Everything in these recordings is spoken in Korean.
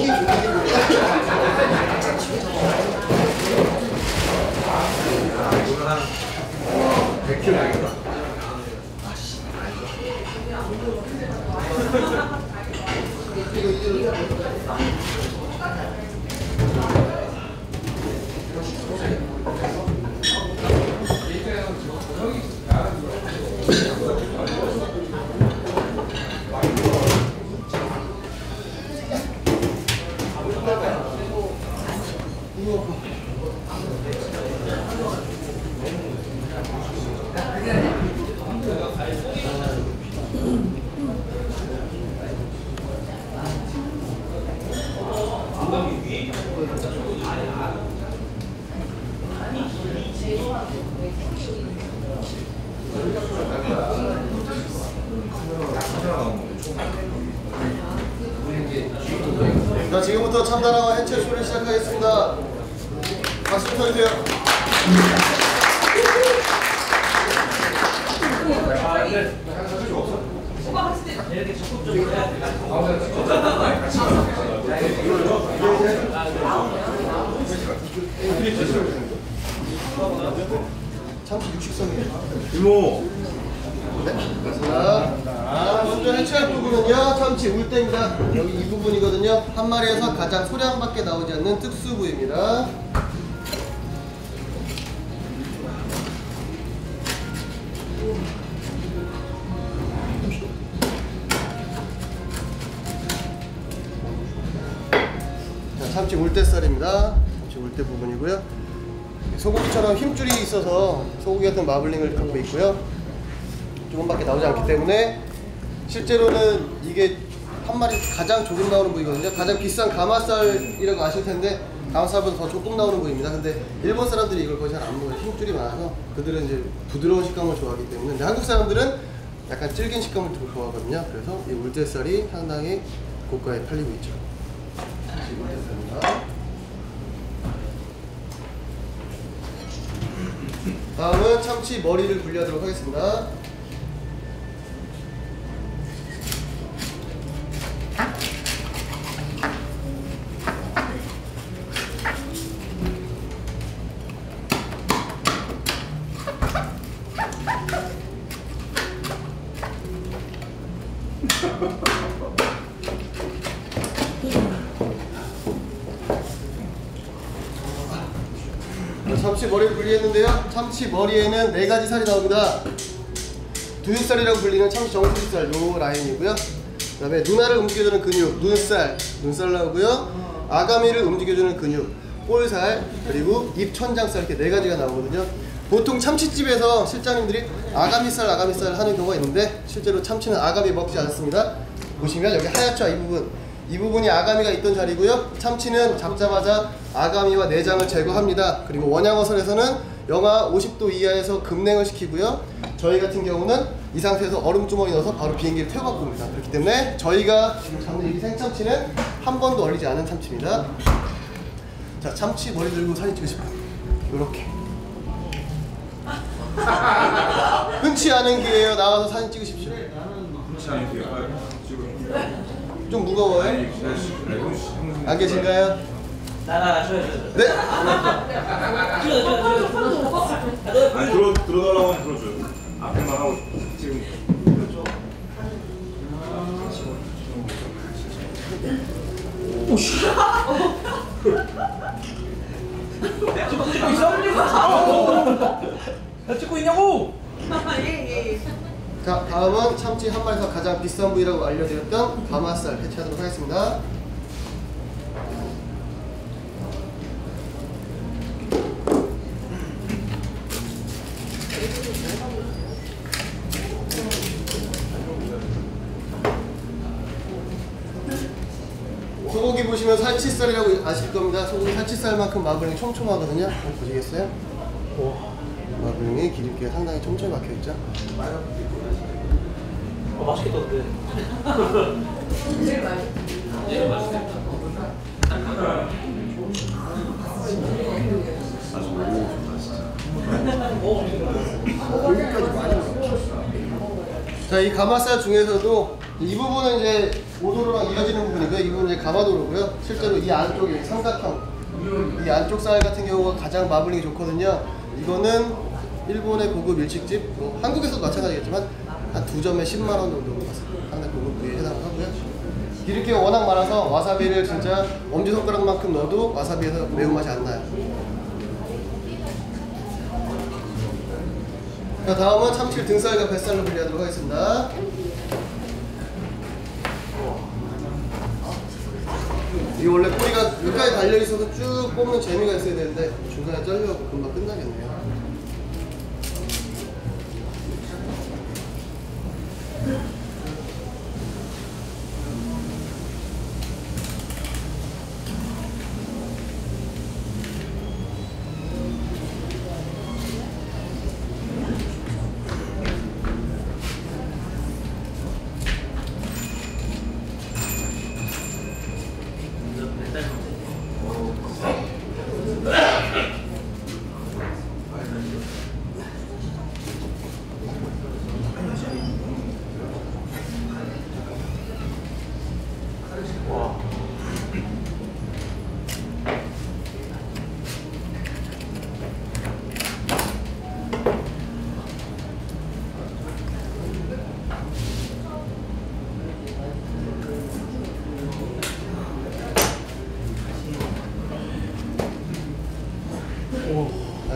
소고기 분위기입니다. 이거는 한 100kg 되겠다. 자, 지금부터 참다랑어 해체 쇼를 시작하겠습니다. 박수 쳐주세요. 참치 육식성이에요. 이모. 네, 맞습니다. 먼저 해체할 부분은요, 참치 울대입니다. 여기 이 부분이거든요. 한 마리에서 가장 소량밖에 나오지 않는 특수 부위입니다. 자, 참치 울대살입니다. 참치 울대 부분이고요. 소고기처럼 힘줄이 있어서 소고기 같은 마블링을 갖고 있고요. 조금밖에 나오지 않기 때문에 실제로는 이게 한 마리 가장 조금 나오는 부위거든요. 가장 비싼 가마살이라고 아실 텐데 가마살보다 더 조금 나오는 부위입니다. 근데 일본 사람들이 이걸 거의 잘 안 먹어요. 힘줄이 많아서 그들은 이제 부드러운 식감을 좋아하기 때문에. 근데 한국 사람들은 약간 질긴 식감을 좀 좋아하거든요. 그래서 이 울대살이 상당히 고가에 팔리고 있죠. 울대살입니다. 다음은 참치 머리를 분리하도록 하겠습니다. 참치 머리를 분리했는데요. 참치 머리에는 4가지 살이 나옵니다. 두유살이라고 불리는 참치 정수리살 요 라인이고요. 그 다음에 눈알을 움직여주는 근육 눈살 나오고요. 아가미를 움직여주는 근육 볼살, 그리고 입 천장살, 이렇게 4가지가 나오거든요. 보통 참치집에서 실장님들이 아가미살 하는 경우가 있는데 실제로 참치는 아가미 먹지 않습니다. 보시면 여기 하얗죠? 이 부분이 아가미가 있던 자리고요. 참치는 잡자마자 아가미와 내장을 제거합니다. 그리고 원양어선에서는 영하 50도 이하에서 급냉을 시키고요. 저희 같은 경우는 이 상태에서 얼음주머니 넣어서 바로 비행기를 태워갖고 옵니다. 그렇기 때문에 저희가 지금 잡는 이 생참치는 한 번도 얼리지 않은 참치입니다. 자, 참치 머리 들고 사진 찍으실 분 요렇게 흔치 않은 기회에요. 나와서 사진 찍으십시오. 흔치 않은 기회가 좀 무거워요? 안 계신가요? 나 줘요. 네? 아니 들어달라고 하면 들어줘요. 앞에만 하고 지금 오씨. 찍고 있어? 찍고 있냐고? 예. 자, 다음은 참치 한 마리에서 가장 비싼 부위라고 알려드렸던 가마살 해체하도록 하겠습니다. 소고기 보시면 살치살이라고 아실 겁니다. 소고기 살치살만큼 마블링이 촘촘하거든요. 한번 보시겠어요? 마블링이 기름기가 상당히 촘촘히 박혀있죠? 맛있겠다 근데. 제일 맛있겠다. 자, 이 가마살 중에서도 이 부분은 이제 5도로랑 이어지는 부분이고요. 이 부분은 이제 가마도로고요. 실제로 이 안쪽에 삼각형, 이 안쪽 살 같은 경우가 가장 마블링이 좋거든요. 이거는 일본의 고급 일식집, 뭐 한국에서도 마찬가지겠지만 한 2점에 10만 원 정도 상당히 고급 부위에 해당하고요. 기름기가 워낙 많아서 와사비를 진짜 엄지손가락만큼 넣어도 와사비에서 매운맛이 안 나요. 자, 다음은 참치 등살과 뱃살로 분리하도록 하겠습니다. 이 원래 뿌리가 끝까지 달려있어서 쭉 뽑는 재미가 있어야 되는데 중간에 잘려갖고 금방 끝나겠네요.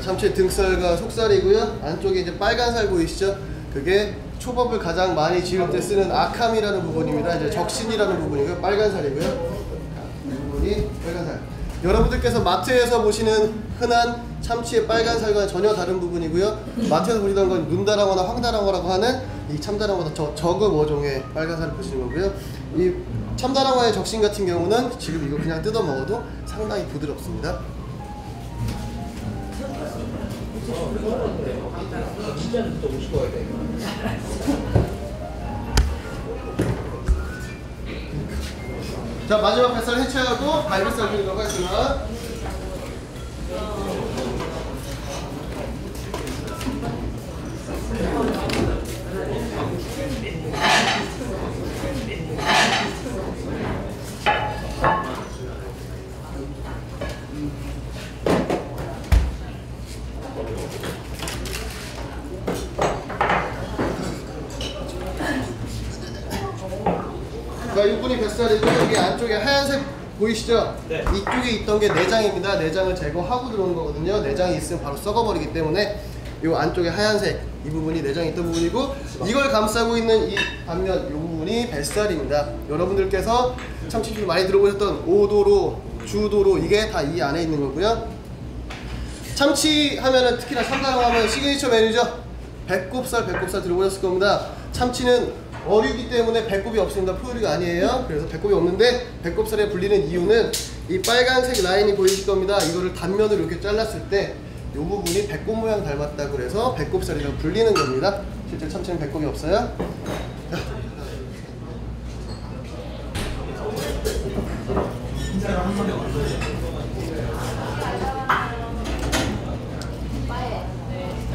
참치 등살과 속살이고요. 안쪽에 이제 빨간 살 보이시죠? 그게 초밥을 가장 많이 지을 때 쓰는 아캄이라는 부분입니다. 이제 적신이라는 부분이고요. 빨간 살이고요. 이 부분이 빨간 살. 여러분들께서 마트에서 보시는 흔한 참치의 빨간 살과 전혀 다른 부분이고요. 마트에서 보시던 건 눈다랑어나 황다랑어라고 하는 이 참다랑어보다 저급 어종의 빨간 살을 보시는 거고요. 이 참다랑어의 적신 같은 경우는 지금 이거 그냥 뜯어 먹어도 상당히 부드럽습니다. 진짜는 또 오실 거야 돼. 자, 마지막 뱃살 해체하고 갈비살 드리도록 하겠습니다. 자, 이분이 뱃살이고 여기 안쪽에 하얀색 보이시죠? 네. 이쪽에 있던 게 내장입니다. 내장을 제거하고 들어오는 거거든요. 내장이 있으면 바로 썩어버리기 때문에 이 안쪽에 하얀색 이 부분이 내장이 있던 부분이고, 이걸 감싸고 있는 이 단면 이 부분이 뱃살입니다. 여러분들께서 참치집을 많이 들어보셨던 오도로, 주도로, 이게 다 이 안에 있는 거고요. 참치 하면은 특히나 참다랑어 하면 시그니처 메뉴죠. 배꼽살 들어보셨을 겁니다. 참치는 어류이기 때문에 배꼽이 없습니다. 포유류가 아니에요. 그래서 배꼽이 없는데 배꼽살에 불리는 이유는 이 빨간색 라인이 보이실 겁니다. 이거를 단면으로 이렇게 잘랐을 때 이 부분이 배꼽 모양 닮았다 그래서 배꼽살이라고 불리는 겁니다. 실제 참치는 배꼽이 없어요. 사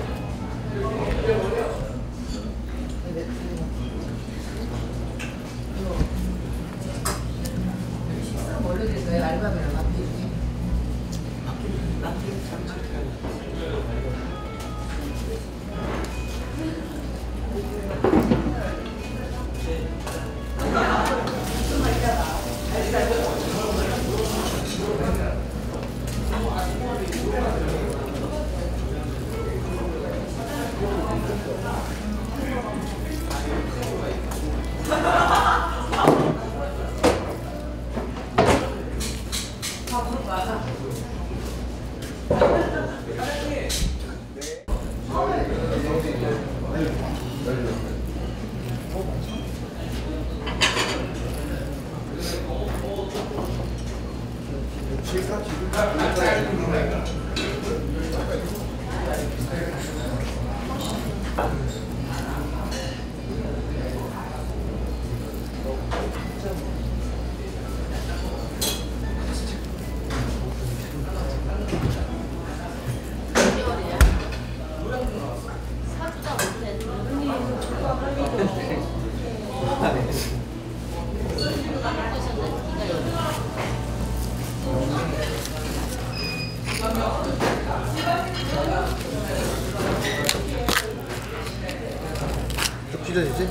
찢어지지?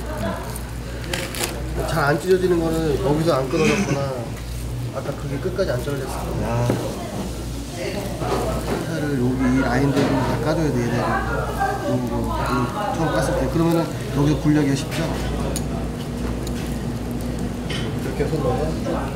잘 안 찢어지는 거는 여기서 안 끊어졌거나 아까 그게 끝까지 안 잘렸을 거야. 살을 여기 이 라인대로 다 까줘야 돼, 얘네를. 처음 깠을 때. 그러면은 여기서 분리하기가 쉽죠? 이렇게 손 넣어서.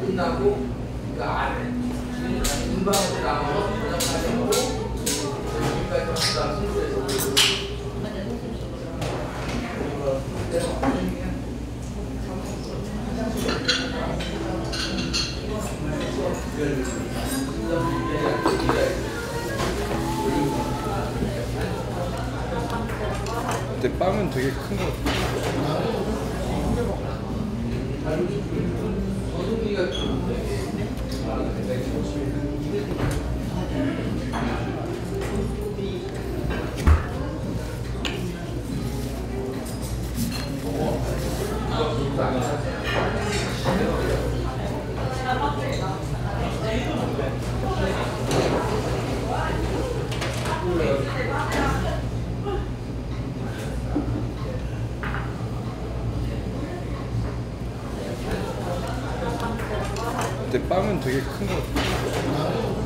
끝나고 그 안에 인방으로 나가서 가지고 여기까지 왔다 순서에서 근데 빵은 되게 큰 거 같아. 근데 빵은 되게 큰 거 같아.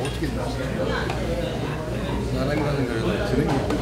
어떻게 나랑 가는 걸 들은 게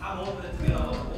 다 먹으면 2개 나오고